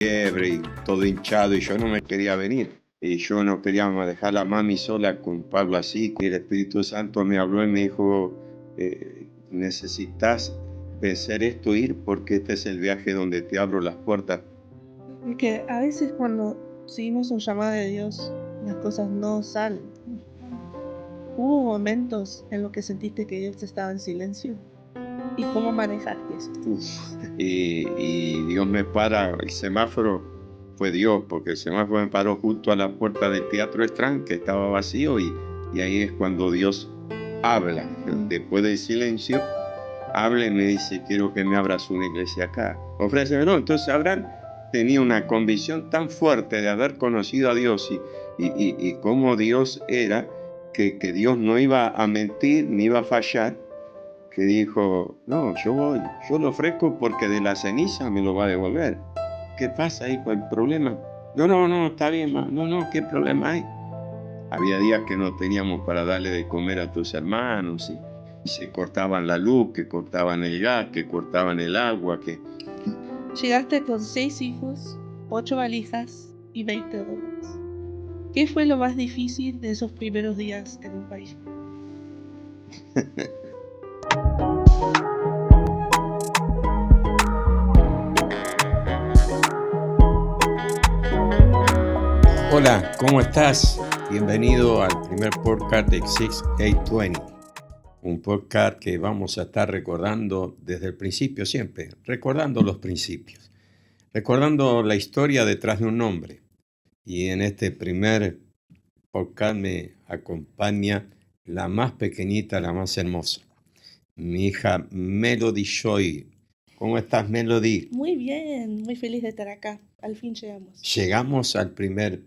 fiebre y todo hinchado y yo no me quería venir. Y yo no quería dejar a mami sola con Pablo así. Y el Espíritu Santo me habló y me dijo, necesitas vencer esto, ir, porque este es el viaje donde te abro las puertas. Porque a veces cuando seguimos un llamado de Dios, las cosas no salen. Hubo momentos en los que sentiste que Dios estaba en silencio. ¿Y cómo manejaste eso? Y Dios me para, el semáforo fue Dios, porque el semáforo me paró justo a la puerta del Teatro Strand, que estaba vacío, y ahí es cuando Dios habla. Después del silencio, habla y me dice, quiero que me abras una iglesia acá. Ofrécemelo. Entonces Abraham tenía una convicción tan fuerte de haber conocido a Dios y cómo Dios era, que Dios no iba a mentir ni iba a fallar, que dijo, no, yo voy, yo lo ofrezco porque de la ceniza me lo va a devolver. ¿Qué pasa ahí con el problema? No, está bien, ma. No, ¿qué problema hay? Había días que no teníamos para darle de comer a tus hermanos y se cortaban la luz, que cortaban el gas, que cortaban el agua, que... Llegaste con 6 hijos, 8 valijas y $20. ¿Qué fue lo más difícil de esos primeros días en un país? Hola, ¿cómo estás? Bienvenido al primer podcast de 6820. Un podcast que vamos a estar recordando desde el principio siempre, recordando los principios, recordando la historia detrás de un nombre. Y en este primer podcast me acompaña la más pequeñita, la más hermosa, mi hija Melody Joy. ¿Cómo estás, Melody? Muy bien, muy feliz de estar acá. Al fin llegamos. Llegamos al primer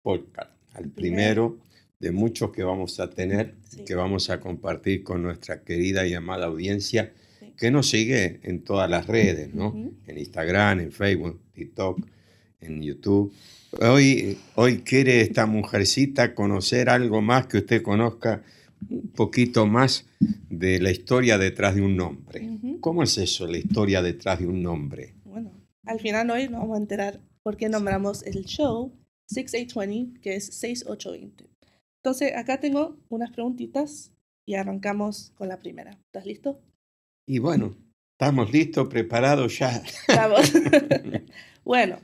podcast, al primero de muchos que vamos a tener, Sí. que vamos a compartir con nuestra querida y amada audiencia, Sí. que nos sigue en todas las redes, ¿no? Ujú. En Instagram, en Facebook, TikTok, en YouTube. Hoy quiere esta mujercita conocer algo más, que usted conozca un poquito más de la historia detrás de un nombre. Ujú. ¿Cómo es eso, la historia detrás de un nombre? Bueno, al final hoy nos vamos a enterar por qué nombramos el show 6820, que es 6820. Entonces, acá tengo unas preguntitas y arrancamos con la primera. ¿Estás listo? Y bueno, estamos listos, preparados ya. Vamos. Bueno,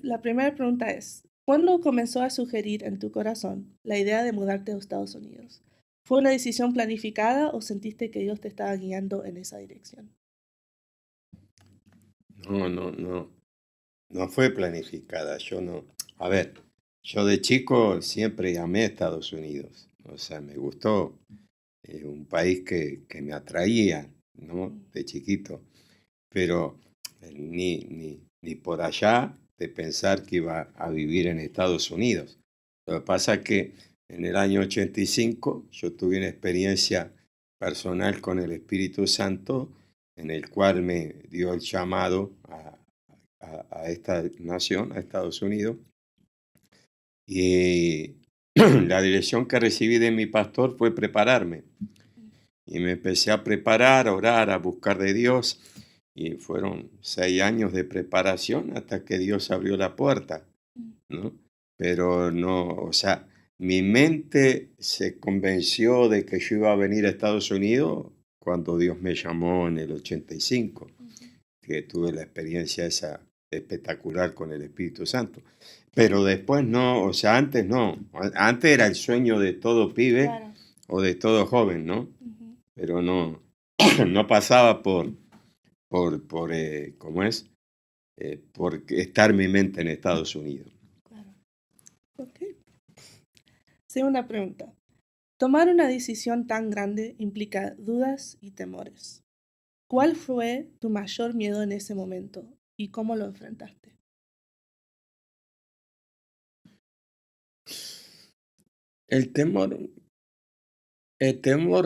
la primera pregunta es, ¿cuándo comenzó a sugerir en tu corazón la idea de mudarte a Estados Unidos? ¿Fue una decisión planificada o sentiste que Dios te estaba guiando en esa dirección? No fue planificada. Yo no. A ver, yo de chico siempre amé Estados Unidos. O sea, me gustó. Un país que me atraía, ¿no? De chiquito. Pero ni por allá de pensar que iba a vivir en Estados Unidos. Lo que pasa es que en el año 85 yo tuve una experiencia personal con el Espíritu Santo, en el cual me dio el llamado a esta nación, a Estados Unidos. Y la dirección que recibí de mi pastor fue prepararme. Y me empecé a preparar, a orar, a buscar de Dios. Y fueron 6 años de preparación hasta que Dios abrió la puerta, ¿no? Pero no, o sea, mi mente se convenció de que yo iba a venir a Estados Unidos cuando Dios me llamó en el 85, que tuve la experiencia esa espectacular con el Espíritu Santo. Pero después no, o sea, antes no. Antes era el sueño de todo pibe, Claro. o de todo joven, ¿no? Ujú. Pero no, no pasaba ¿cómo es? Por estar mi mente en Estados Unidos. Claro. Ok. Segunda pregunta. Tomar una decisión tan grande implica dudas y temores. ¿Cuál fue tu mayor miedo en ese momento y cómo lo enfrentaste? El temor,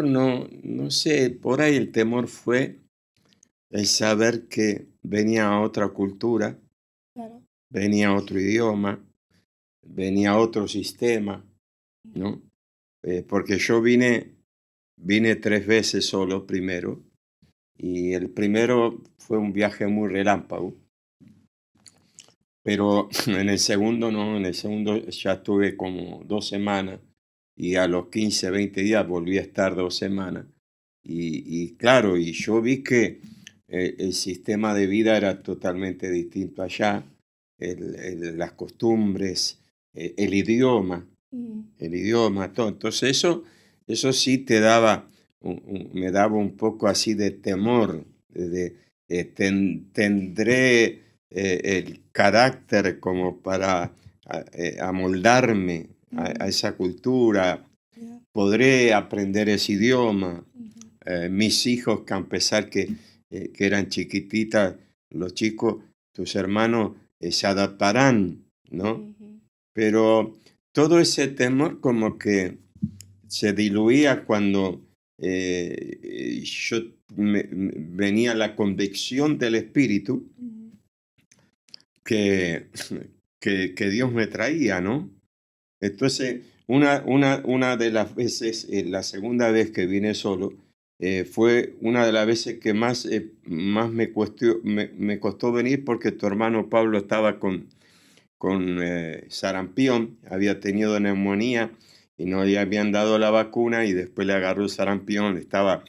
no sé, por ahí el temor fue el saber que venía otra cultura, Claro. venía otro idioma, venía otro sistema, ¿no? Porque yo vine 3 veces solo primero, y el primero fue un viaje muy relámpago. Pero en el segundo no, en el segundo ya estuve como 2 semanas y a los 15, 20 días volví a estar 2 semanas. Y claro, y yo vi que el sistema de vida era totalmente distinto allá, las costumbres, el idioma, Mm, todo. Entonces eso sí te daba, me daba un poco así de temor, tendré el carácter como para amoldarme a mm, esa cultura, yeah, podré aprender ese idioma. ujú, Mis hijos, que a pesar que eran chiquititas, los chicos, tus hermanos, se adaptarán, ¿no? ujú, Pero todo ese temor como que se diluía cuando yo venía la convicción del Espíritu ujú, que, que Dios me traía, ¿no? Entonces, una de las veces, la segunda vez que vine solo, fue una de las veces que más me costó venir porque tu hermano Pablo estaba con sarampión, había tenido neumonía y no le habían dado la vacuna y después le agarró el sarampión, estaba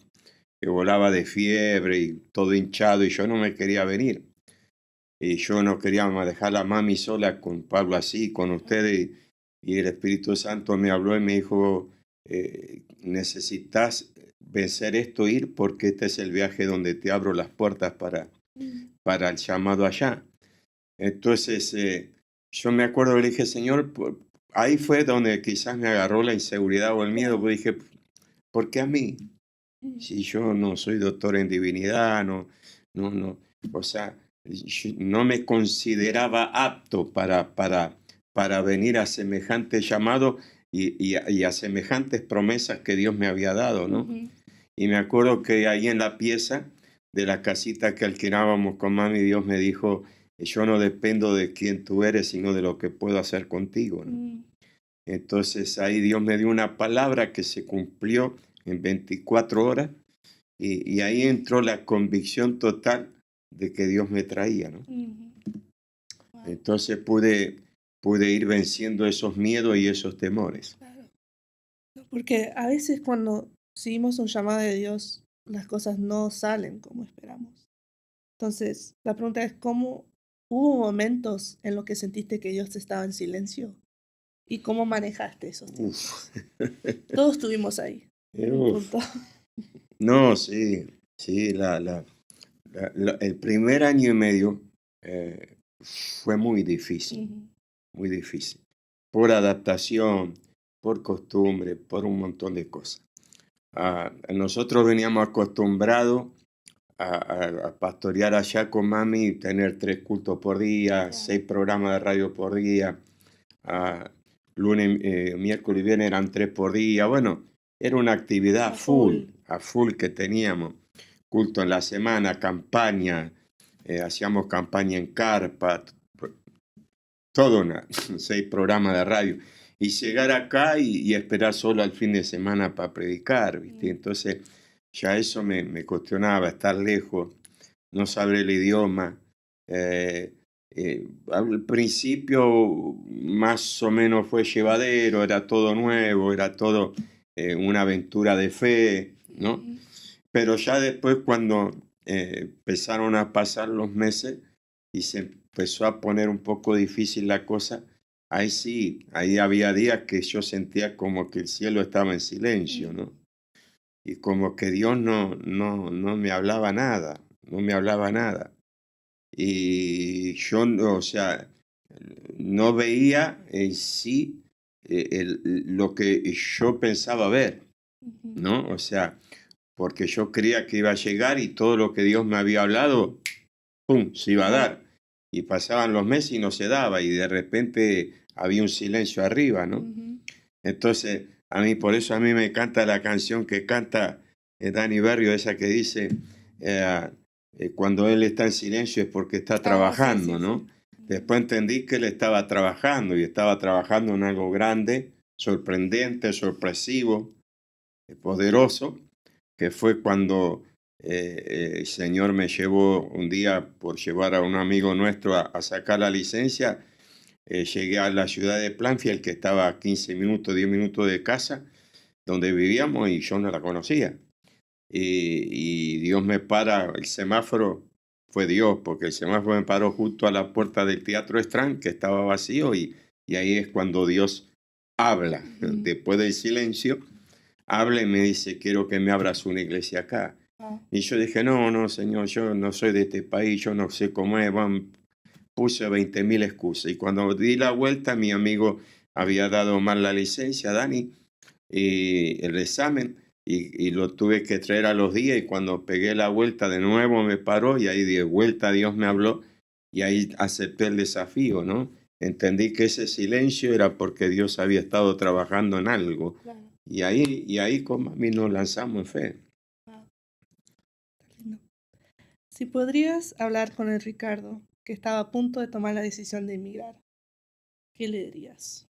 que volaba de fiebre y todo hinchado y yo no me quería venir. Y yo no quería más dejar a mami sola con Pablo así, con ustedes. Y el Espíritu Santo me habló y me dijo, necesitas vencer esto, ir, porque este es el viaje donde te abro las puertas mm, para el llamado allá. Entonces, yo me acuerdo, le dije, Señor, ahí fue donde quizás me agarró la inseguridad o el miedo, yeah, porque dije, ¿por qué a mí? mm, Si yo no soy doctor en divinidad, no, o sea, yo no me consideraba apto para venir a semejante llamado y a semejantes promesas que Dios me había dado, ¿no? ujú, Y me acuerdo que ahí en la pieza de la casita que alquilábamos con mami, Dios me dijo, yo no dependo de quién tú eres, sino de lo que puedo hacer contigo, ¿no? mm, Entonces ahí Dios me dio una palabra que se cumplió en 24 horas y ahí entró la convicción total de que Dios me traía, ¿no? ujú, wow, Entonces pude ir venciendo esos miedos y esos temores. claro. No, porque a veces cuando seguimos un llamado de Dios, las cosas no salen como esperamos. Entonces, la pregunta es, ¿cómo hubo momentos en los que sentiste que Dios estaba en silencio? ¿Y cómo manejaste esos Uf. tiempos? Todos estuvimos ahí, en un Uf. punto. No, sí, sí, el primer año y medio fue Ujú, muy difícil, por adaptación, por costumbre, por un montón de cosas. Nosotros veníamos acostumbrados a pastorear allá con mami, tener 3 cultos por día, claro. 6 programas de radio por día, ah, lunes, miércoles y viernes eran 3 por día. Bueno, era una actividad A full. a full que teníamos. Culto en la semana, campaña, hacíamos campaña en carpa, todo 6 programas de radio. Y llegar acá y esperar solo al fin de semana para predicar, ¿viste? Mm, Entonces ya eso me cuestionaba, estar lejos, no saber el idioma. Al principio más o menos fue llevadero, era todo nuevo, era todo una aventura de fe, ¿no? ujú, Pero ya después cuando empezaron a pasar los meses y se empezó a poner un poco difícil la cosa, ahí sí, ahí había días que yo sentía como que el cielo estaba en silencio, mm, ¿no? Y como que Dios no me hablaba nada, no me hablaba nada. Y yo, o sea, no veía en sí lo que yo pensaba ver, ujú, ¿no? O sea, porque yo creía que iba a llegar y todo lo que Dios me había hablado, ¡pum!, se iba a claro. dar. Y pasaban los meses y no se daba, y de repente había un silencio arriba, ¿no? Ujú, Entonces, por eso a mí me encanta la canción que canta Dani Berrio, esa que dice, eh, cuando él está en silencio es porque está ah, sí, trabajando, sí, ¿no? sí. Ujú, Después entendí que él estaba trabajando y estaba trabajando en algo grande, sorprendente, sorpresivo, poderoso, que fue cuando El Señor me llevó un día por llevar a un amigo nuestro a sacar la licencia. Llegué a la ciudad de Plainfield, que estaba a 15 minutos, 10 minutos de casa, donde vivíamos, y yo no la conocía. Y Dios me para, el semáforo fue Dios, porque el semáforo me paró justo a la puerta del Teatro Strand, que estaba vacío, y ahí es cuando Dios habla. Después del silencio, habla y me dice, quiero que me abras una iglesia acá. Y yo dije, no, Señor, yo no soy de este país, yo no sé cómo es. Puse 20.000 excusas. Y cuando di la vuelta, mi amigo había dado mal la licencia, Dani, y el examen, y lo tuve que traer a los días. Y cuando pegué la vuelta de nuevo me paró, y ahí de vuelta Dios me habló, y ahí acepté el desafío, ¿no? Entendí que ese silencio era porque Dios había estado trabajando en algo. Claro. Y ahí como a mí nos lanzamos en fe. Wow. Lindo. Si podrías hablar con el Ricardo, que estaba a punto de tomar la decisión de emigrar, ¿qué le dirías?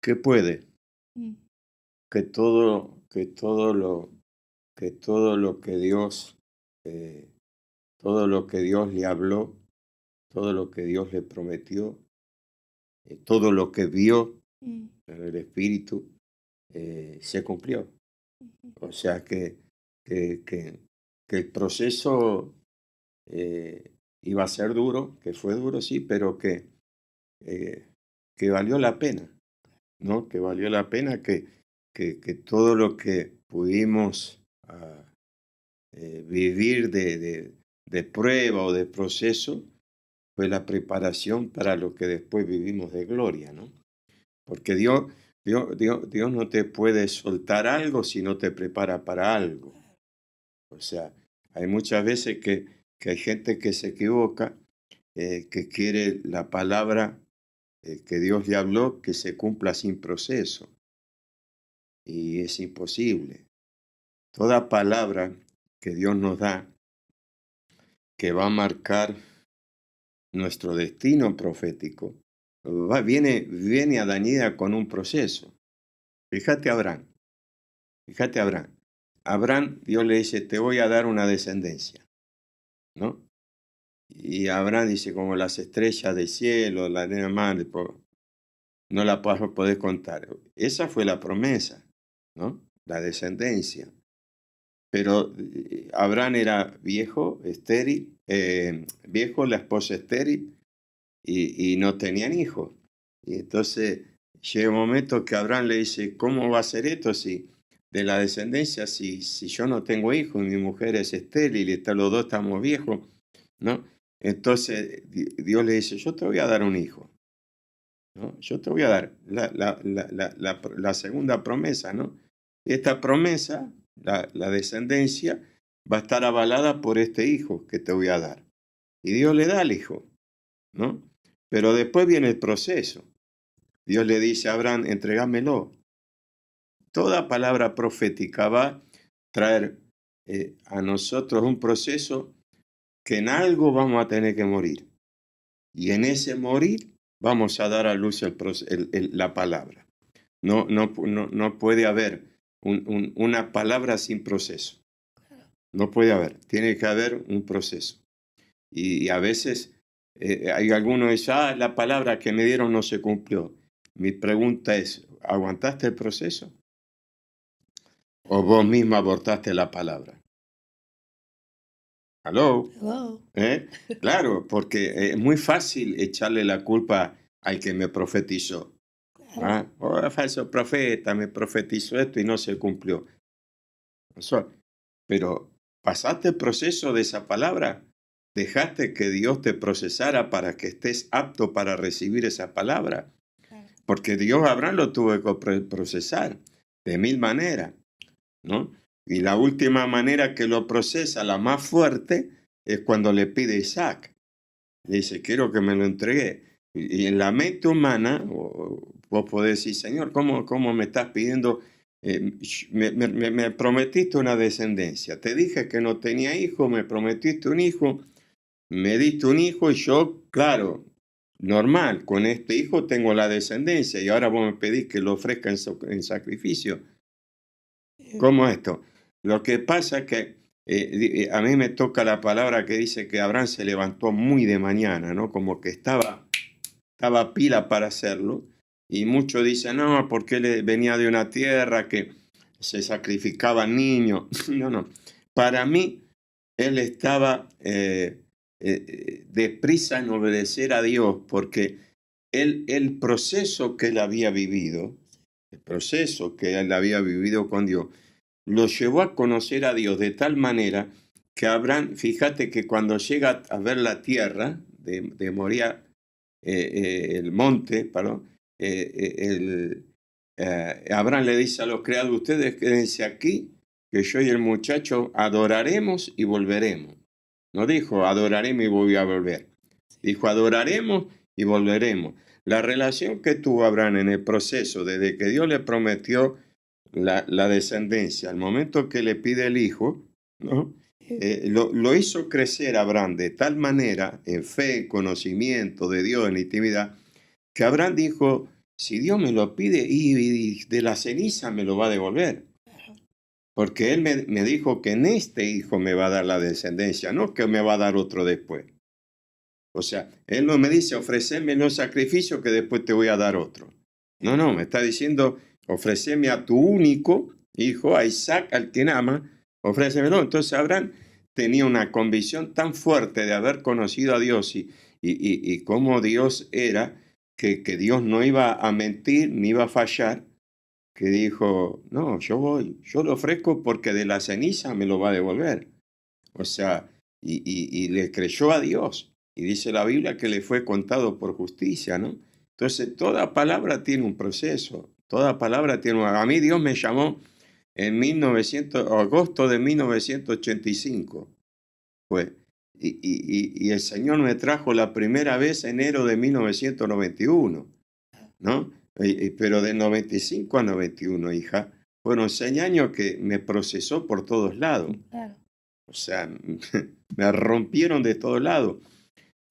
¿Qué puede? Mm, Que todo lo que Dios, todo lo que Dios le habló, todo lo que Dios le prometió, todo lo que vio mm, en el Espíritu, se cumplió. ujú, O sea que, que el proceso iba a ser duro, que fue duro, sí, pero eh, que valió la pena, ¿no? Que valió la pena, que todo lo que pudimos vivir de prueba o de proceso fue la preparación para lo que después vivimos de gloria, ¿no? Porque Dios no te puede soltar algo si no te prepara para algo. O sea, hay muchas veces que hay gente que se equivoca, que quiere la palabra que Dios le habló que se cumpla sin proceso. Y es imposible. Toda palabra que Dios nos da, que va a marcar nuestro destino profético, viene adañada con un proceso. Fíjate a Abraham, fíjate a Abraham. Abraham, Dios le dice, te voy a dar una descendencia, ¿no? Y Abraham dice, como las estrellas del cielo, la arena del mar, no la podés contar. Esa fue la promesa, ¿no? La descendencia. Pero Abraham era viejo, estéril, viejo, la esposa estéril, y no tenían hijos. Y entonces llega un momento que Abraham le dice, ¿cómo va a ser esto si de la descendencia, si yo no tengo hijos y mi mujer es estéril y los dos estamos viejos, ¿no? Entonces Dios le dice, yo te voy a dar un hijo, ¿no? Yo te voy a dar la segunda promesa, ¿no? Esta promesa, la descendencia, va a estar avalada por este hijo que te voy a dar. Y Dios le da al hijo, ¿no? Pero después viene el proceso. Dios le dice a Abraham, entregámelo. Toda palabra profética va a traer a nosotros un proceso que en algo vamos a tener que morir. Y en ese morir vamos a dar a luz la palabra. No puede haber una palabra sin proceso. No puede haber. Tiene que haber un proceso. Y a veces hay algunos que dicen, la palabra que me dieron no se cumplió. Mi pregunta es, ¿aguantaste el proceso? ¿O vos mismo abortaste la palabra? ¿Aló? Hello. Claro, porque es muy fácil echarle la culpa al que me profetizó. Claro. Falso profeta, me profetizó esto y no se cumplió. Pero pasaste el proceso de esa palabra. Dejaste que Dios te procesara para que estés apto para recibir esa palabra. Claro. Porque Dios a Abraham lo tuvo que procesar de 1000 maneras, ¿no? Y la última manera que lo procesa, la más fuerte, es cuando le pide a Isaac. Le dice, quiero que me lo entregue. Y en la mente humana, vos podés decir, Señor, ¿cómo me estás pidiendo? Me prometiste una descendencia. Te dije que no tenía hijo, me prometiste un hijo, me diste un hijo y yo, claro, normal, con este hijo tengo la descendencia y ahora vos me pedís que lo ofrezca en sacrificio. ¿Cómo esto? Lo que pasa es que a mí me toca la palabra que dice que Abraham se levantó muy de mañana, ¿no? Como que estaba pila para hacerlo. Y muchos dicen, no, porque él venía de una tierra que se sacrificaban niños. No, no. Para mí, él estaba deprisa en obedecer a Dios, porque el proceso que él había vivido, el proceso que él había vivido con Dios, lo llevó a conocer a Dios de tal manera que Abraham, fíjate que cuando llega a ver la tierra de Moría, el monte, perdón, Abraham le dice a los criados, ustedes quédense aquí, que yo y el muchacho adoraremos y volveremos. No dijo adoraremos y voy a volver. Dijo adoraremos y volveremos. La relación que tuvo Abraham en el proceso, desde que Dios le prometió la descendencia, al momento que le pide el hijo, ¿no? Lo hizo crecer Abraham de tal manera, en fe, en conocimiento de Dios, en intimidad, que Abraham dijo, si Dios me lo pide y de la ceniza me lo va a devolver. Porque él me dijo que en este hijo me va a dar la descendencia, no que me va a dar otro después. O sea, él no me dice, ofreceme los sacrificios que después te voy a dar otro. No, no, me está diciendo, ofreceme a tu único hijo, a Isaac, al quien ama, ofrécemelo. Entonces Abraham tenía una convicción tan fuerte de haber conocido a Dios y cómo Dios era, que Dios no iba a mentir ni iba a fallar, que dijo, no, yo lo ofrezco porque de la ceniza me lo va a devolver. O sea, y le creyó a Dios. Y dice la Biblia que le fue contado por justicia, ¿no? Entonces, toda palabra tiene un proceso, toda palabra tiene un... A mí Dios me llamó en agosto de 1985, pues, y el Señor me trajo la primera vez enero de 1991, ¿no? Pero de 95 a 91, hija, fueron 6 años que me procesó por todos lados. Claro. O sea, me rompieron de todos lados.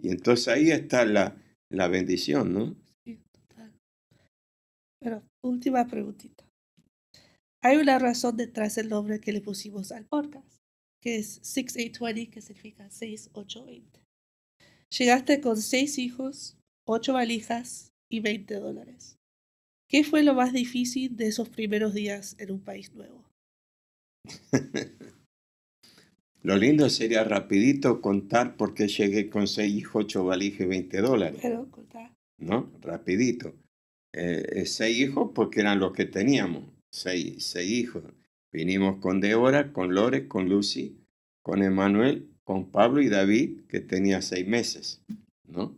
Y entonces ahí está la bendición, ¿no? Sí, total. Pero, última preguntita. Hay una razón detrás del nombre que le pusimos al podcast, que es 6820, que significa 6-8-20. Llegaste con 6 hijos, 8 valijas y $20. ¿Qué fue lo más difícil de esos primeros días en un país nuevo? Lo lindo sería rapidito contar por qué llegué con 6 hijos, 8 valijas y $20. Pero, contá. ¿No? Rapidito. 6 hijos porque eran los que teníamos. 6 hijos. Vinimos con Débora, con Lore, con Lucy, con Emanuel, con Pablo y David, que tenía 6 meses, ¿no?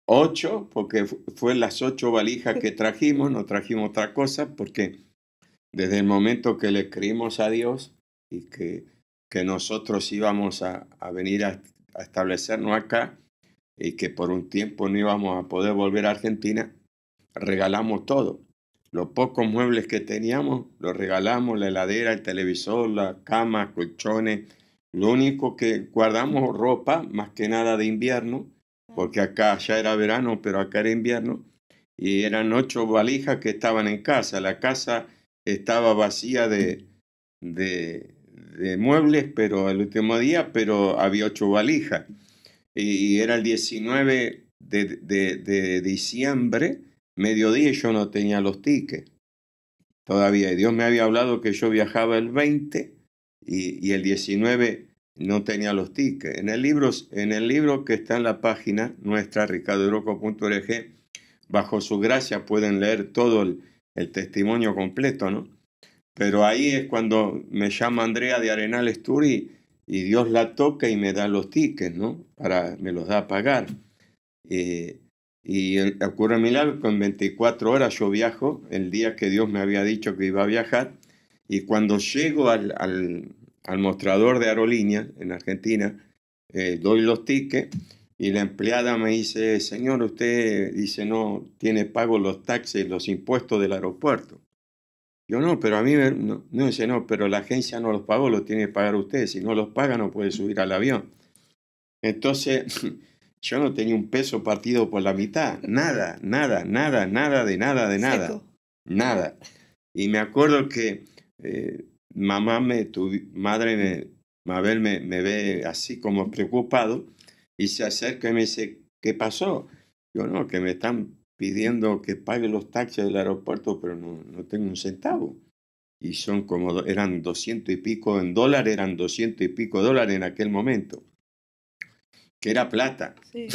8, porque fue las 8 valijas que trajimos, no trajimos otra cosa, porque desde el momento que le creímos a Dios y que nosotros íbamos a venir a establecernos acá y que por un tiempo no íbamos a poder volver a Argentina, regalamos todo. Los pocos muebles que teníamos los regalamos, la heladera, el televisor, la cama, colchones. Lo único que guardamos ropa, más que nada de invierno, porque acá ya era verano, pero acá era invierno, y eran 8 valijas que estaban en casa. La casa estaba vacía de muebles, pero el último día, pero había 8 valijas. Y era el 19 de diciembre, mediodía, y yo no tenía los tickets todavía. Y Dios me había hablado que yo viajaba el 20 y el 19 no tenía los tickets. En el libro que está en la página nuestra, ricardooroco.org, bajo su gracia pueden leer todo el testimonio completo, ¿no? Pero ahí es cuando me llama Andrea de Arenales Tour y Dios la toca y me da los tickets, ¿no? Me los da a pagar. Y ocurre el milagro que en 24 horas yo viajo, el día que Dios me había dicho que iba a viajar, y cuando llego al mostrador de aerolínea en Argentina, doy los tickets y la empleada me dice, señor, usted dice no tiene pago los taxes, los impuestos del aeropuerto. Yo no, pero a mí no dice, no, pero la agencia no los pagó, los tiene que pagar usted. Si no los paga, no puede subir al avión. Entonces, yo no tenía un peso partido por la mitad. Nada. Seco. Nada. Y me acuerdo que madre, Mabel me ve así como preocupado y se acerca y me dice, ¿qué pasó? Yo no, que me están pidiendo que pague los taxis del aeropuerto, pero no tengo un centavo. Y son como, eran 200 y pico en dólares, eran 200 y pico dólares en aquel momento, que era plata. Sí.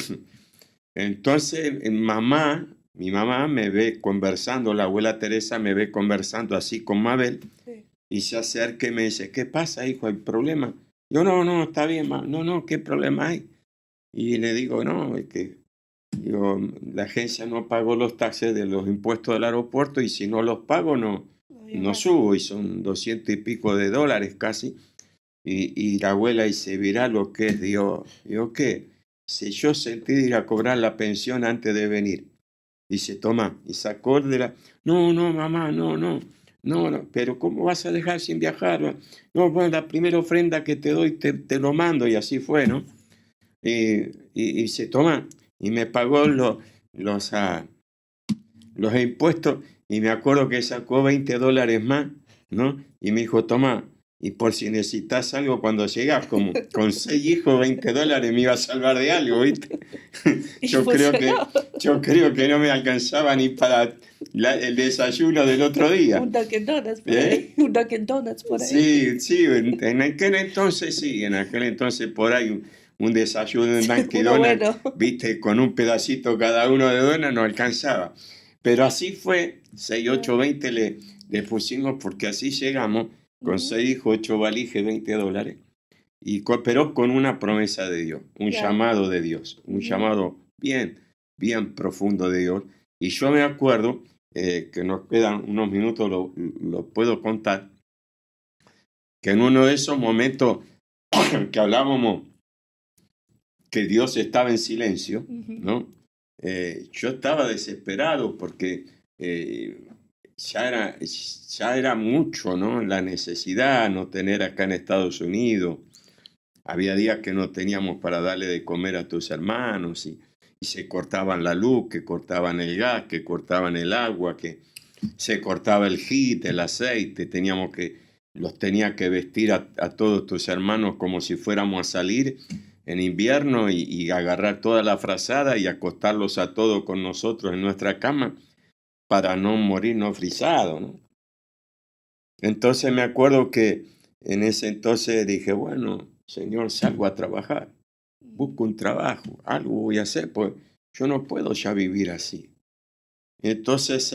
Entonces, mi mamá me ve conversando, la abuela Teresa me ve conversando así con Mabel, Sí. y se acerca y me dice, ¿qué pasa, hijo? ¿Hay problema? Yo, no, está bien, ma. No, ¿qué problema hay? Y le digo, no, es que digo, la agencia no pagó los taxes de los impuestos del aeropuerto y si no los pago no subo, y son 200 y pico de dólares casi. Y la abuela dice, verá lo que es Dios. Digo, ¿qué? Si yo sentí ir a cobrar la pensión antes de venir. Dice, toma, y sacó de la... No, mamá, no, pero ¿cómo vas a dejar sin viajar? No, bueno, la primera ofrenda que te doy te lo mando, y así fue, ¿no? Y se toma, y me pagó los impuestos, y me acuerdo que sacó $20 más, ¿no? Y me dijo, toma, y por si necesitas algo cuando llegas, como con 6 hijos, $20 me iba a salvar de algo, ¿viste? Yo creo que no me alcanzaba ni para el desayuno del otro día. Un Dunkin' Donuts por ahí. Un Dunkin' Donuts por ahí. Sí, en aquel entonces por ahí un desayuno de Dunkin' Uno Donuts, bueno. viste, con un pedacito cada uno de dona no alcanzaba. Pero así fue, 6, 8, 20 le pusimos, porque así llegamos, con Ujú. 6 hijos, 8 valijas, $20. Pero con una promesa de Dios, un Claro. llamado de Dios, un Ujú. llamado bien profundo de Dios. Y yo me acuerdo, que nos quedan unos minutos, lo puedo contar, que en uno de esos momentos que hablábamos que Dios estaba en silencio, Ujú. ¿no? Yo estaba desesperado porque ya era mucho, ¿no? La necesidad, no tener acá en Estados Unidos. Había días que no teníamos para darle de comer a tus hermanos, y se cortaban la luz, que cortaban el gas, que cortaban el agua, que se cortaba el heat, el aceite. Los tenía que vestir a todos tus hermanos como si fuéramos a salir en invierno, y agarrar toda la frazada y acostarlos a todos con nosotros en nuestra cama para no morirnos frisados, ¿no? Entonces me acuerdo que en ese entonces dije, bueno, Señor, salgo a trabajar, busco un trabajo, algo voy a hacer, pues yo no puedo ya vivir así. Entonces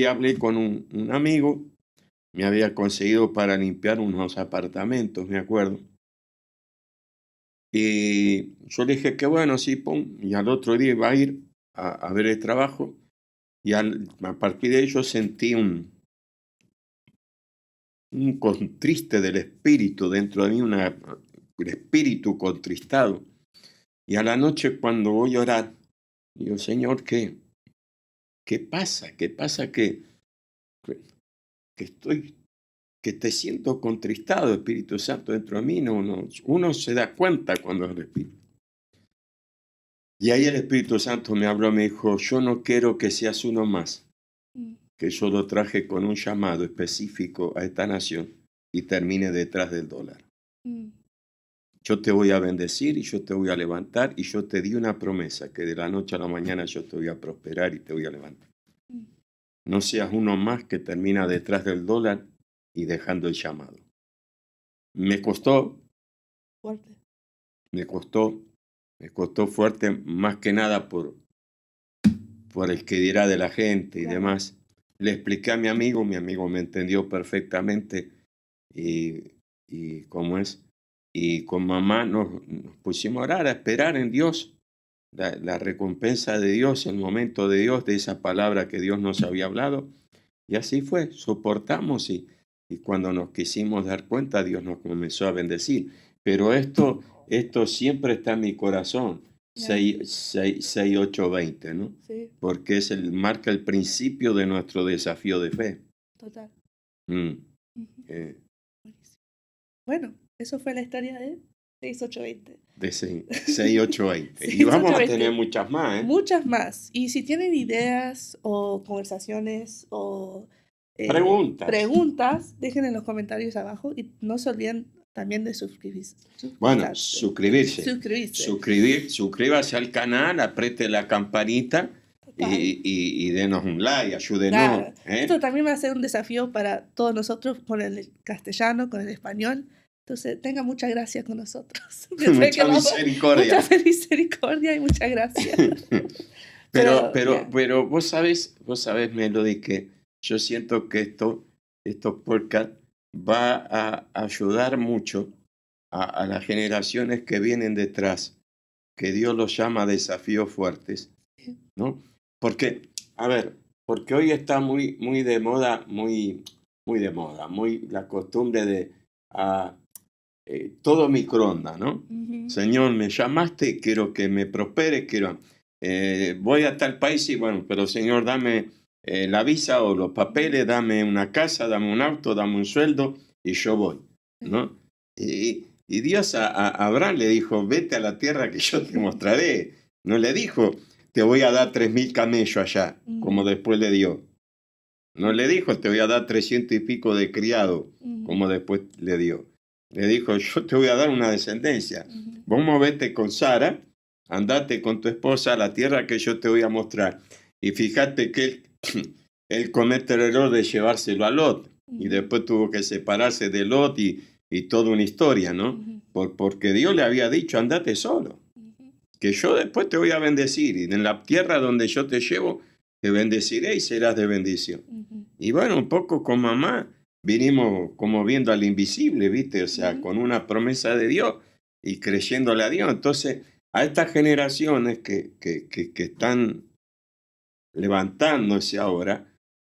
hablé con un amigo, me había conseguido para limpiar unos apartamentos, me acuerdo. Y yo le dije que bueno, sí, pum, y al otro día iba a ir a ver el trabajo, y a partir de ello sentí un contriste del espíritu dentro de mí, el espíritu contristado. Y a la noche, cuando voy a orar, digo, Señor, ¿qué pasa? ¿Qué pasa que estoy, que te siento contristado, Espíritu Santo, dentro de mí? Uno se da cuenta cuando es el Espíritu. Y ahí el Espíritu Santo me habló, me dijo, yo no quiero que seas uno más, Mm. que yo lo traje con un llamado específico a esta nación y termine detrás del dólar. Mm. Yo te voy a bendecir y yo te voy a levantar, y yo te di una promesa que de la noche a la mañana yo te voy a prosperar y te voy a levantar. Mm. No seas uno más que termina detrás del dólar y dejando el llamado. Me costó, Fuerte. me costó fuerte, más que nada por el que dirá de la gente y Claro. demás. Le expliqué a mi amigo me entendió perfectamente, y cómo es. Y con mamá nos pusimos a orar, a esperar en Dios, la recompensa de Dios, el momento de Dios, de esa palabra que Dios nos había hablado. Y así fue, soportamos, y cuando nos quisimos dar cuenta, Dios nos comenzó a bendecir. Pero esto siempre está en mi corazón, Claro. 6, 8, 20, ¿no? Sí, Porque marca el principio de nuestro desafío de fe. total. Mm, Ujú. eh, Buenísimo. Bueno, eso fue la historia de 6820. De 6820. Sí, Y vamos a 6820. tener muchas más, ¿eh? Muchas más. Y si tienen ideas o conversaciones o preguntas, dejen en los comentarios abajo y no se olviden también de suscribirse. Bueno, suscríbase al canal, apriete la campanita y denos un like, ayúdenos. Claro. Esto también va a ser un desafío para todos nosotros con el castellano, con el español. Entonces, tenga mucha gracia con nosotros. Mucha misericordia. Mucha misericordia y muchas gracias. pero vos sabés, Melody, que yo siento que estos podcasts va a ayudar mucho a las generaciones que vienen detrás, que Dios los llama desafíos fuertes, ¿no? Porque hoy está muy de moda, muy la costumbre de todo microondas, ¿no? Uh-huh. Señor, me llamaste, quiero que me prospere, voy a tal país y bueno, pero Señor, dame la visa o los papeles, dame una casa, dame un auto, dame un sueldo y yo voy, ¿no? Y Dios a Abraham le dijo, vete a la tierra que yo te mostraré. No le dijo, te voy a dar 3,000 camellos allá, como después le dio. No le dijo, te voy a dar 300 y pico de criado, como después le dio. Le dijo, yo te voy a dar una descendencia. Vos movete con Sara, andate con tu esposa a la tierra que yo te voy a mostrar. Y fíjate que él comete el error de llevárselo a Lot. Y después tuvo que separarse de Lot y toda una historia, ¿no? Porque Dios le había dicho, andate solo, que yo después te voy a bendecir. Y en la tierra donde yo te llevo, te bendeciré y serás de bendición. Y bueno, un poco con mamá vinimos como viendo al invisible, ¿viste? O sea, con una promesa de Dios y creyéndole a Dios. Entonces, a estas generaciones que están levantándose ahora,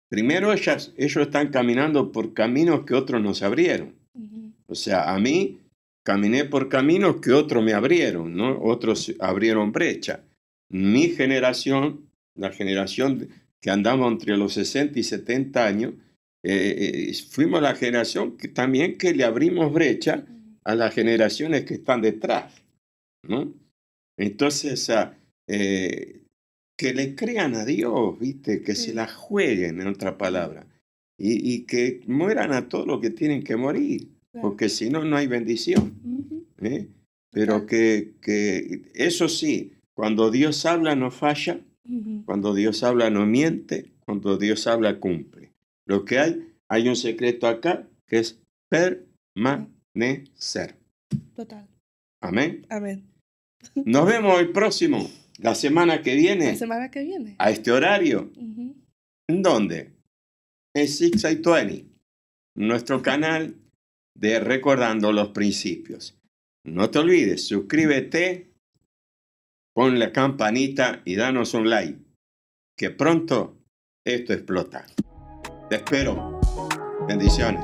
primero ellos están caminando por caminos que otros nos abrieron. O sea, a mí caminé por caminos que otros me abrieron, ¿no? Otros abrieron brecha. Mi generación, la generación que andamos entre los 60 y 70 años, fuimos la generación que le abrimos brecha a las generaciones que están detrás, ¿no? Entonces, que le crean a Dios, ¿viste? Que se la jueguen, en otra palabra, y que mueran a todo lo que tienen que morir, porque si no, no hay bendición. Pero que eso sí, cuando Dios habla no falla, cuando Dios habla no miente, cuando Dios habla cumple. Lo que hay un secreto acá que es permanecer. Total. Amén. Amén. Nos vemos el próximo, la semana que viene. La semana que viene. A este horario. ¿En dónde? En 6820, nuestro canal de Recordando los Principios. No te olvides, suscríbete, pon la campanita y danos un like, que pronto esto explota. Te espero. Bendiciones.